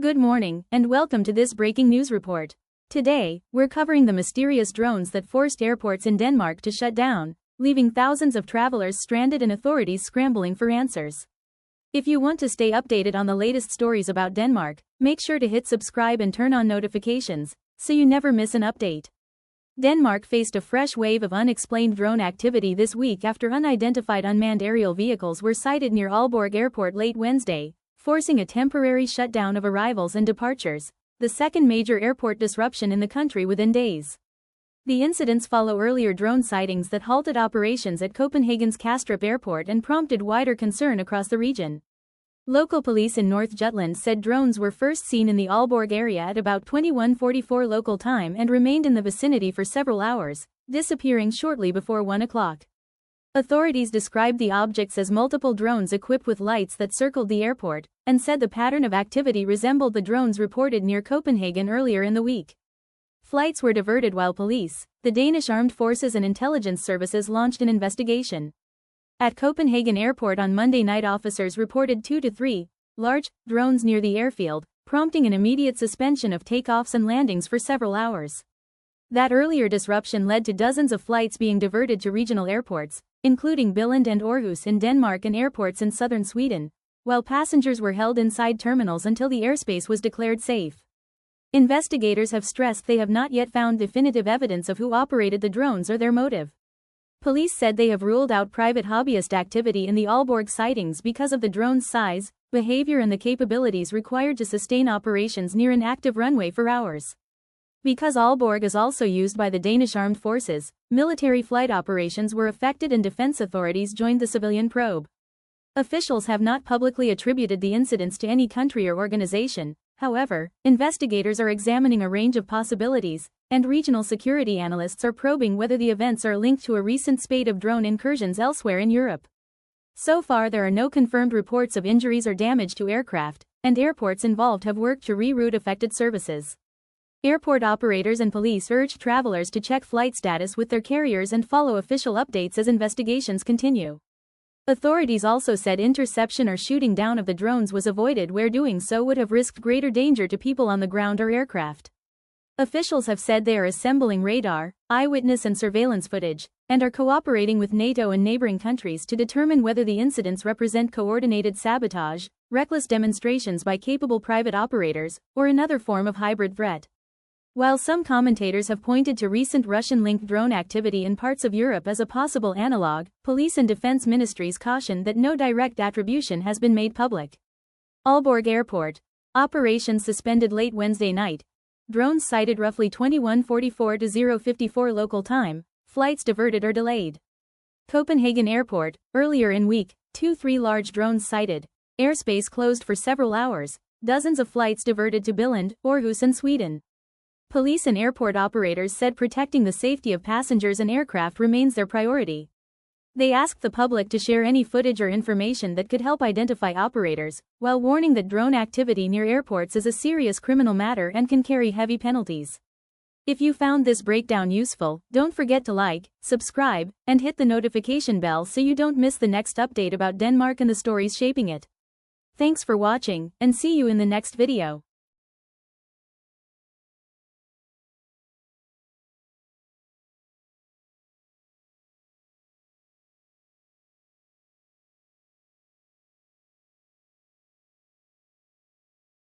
Good morning, and welcome to this breaking news report. Today, we're covering the mysterious drones that forced airports in Denmark to shut down, leaving thousands of travelers stranded and authorities scrambling for answers. If you want to stay updated on the latest stories about Denmark, make sure to hit subscribe and turn on notifications, so you never miss an update. Denmark faced a fresh wave of unexplained drone activity this week after unidentified unmanned aerial vehicles were sighted near Aalborg Airport late Wednesday, forcing a temporary shutdown of arrivals and departures, the second major airport disruption in the country within days. The incidents follow earlier drone sightings that halted operations at Copenhagen's Kastrup Airport and prompted wider concern across the region. Local police in North Jutland said drones were first seen in the Aalborg area at about 21:44 local time and remained in the vicinity for several hours, disappearing shortly before 1 o'clock. Authorities described the objects as multiple drones equipped with lights that circled the airport, and said the pattern of activity resembled the drones reported near Copenhagen earlier in the week. Flights were diverted while police, the Danish armed forces and intelligence services launched an investigation. At Copenhagen Airport on Monday night, officers reported 2 to 3 large drones near the airfield, prompting an immediate suspension of takeoffs and landings for several hours. That earlier disruption led to dozens of flights being diverted to regional airports, including Billund and Aarhus in Denmark and airports in southern Sweden, while passengers were held inside terminals until the airspace was declared safe. Investigators have stressed they have not yet found definitive evidence of who operated the drones or their motive. Police said they have ruled out private hobbyist activity in the Aalborg sightings because of the drone's size, behavior and the capabilities required to sustain operations near an active runway for hours. Because Aalborg is also used by the Danish armed forces, military flight operations were affected and defense authorities joined the civilian probe. Officials have not publicly attributed the incidents to any country or organization. However, investigators are examining a range of possibilities, and regional security analysts are probing whether the events are linked to a recent spate of drone incursions elsewhere in Europe. So far, there are no confirmed reports of injuries or damage to aircraft, and airports involved have worked to reroute affected services. Airport operators and police urged travelers to check flight status with their carriers and follow official updates as investigations continue. Authorities also said interception or shooting down of the drones was avoided where doing so would have risked greater danger to people on the ground or aircraft. Officials have said they are assembling radar, eyewitness and surveillance footage, and are cooperating with NATO and neighboring countries to determine whether the incidents represent coordinated sabotage, reckless demonstrations by capable private operators, or another form of hybrid threat. While some commentators have pointed to recent Russian-linked drone activity in parts of Europe as a possible analog, police and defense ministries caution that no direct attribution has been made public. Aalborg Airport. Operations suspended late Wednesday night. Drones sighted roughly 21:44 to 0:54 local time, flights diverted or delayed. Copenhagen Airport. Earlier in week, 2-3 large drones sighted. Airspace closed for several hours, dozens of flights diverted to Billund, Aarhus and Sweden. Police and airport operators said protecting the safety of passengers and aircraft remains their priority. They asked the public to share any footage or information that could help identify operators, while warning that drone activity near airports is a serious criminal matter and can carry heavy penalties. If you found this breakdown useful, don't forget to like, subscribe, and hit the notification bell so you don't miss the next update about Denmark and the stories shaping it. Thanks for watching, and see you in the next video.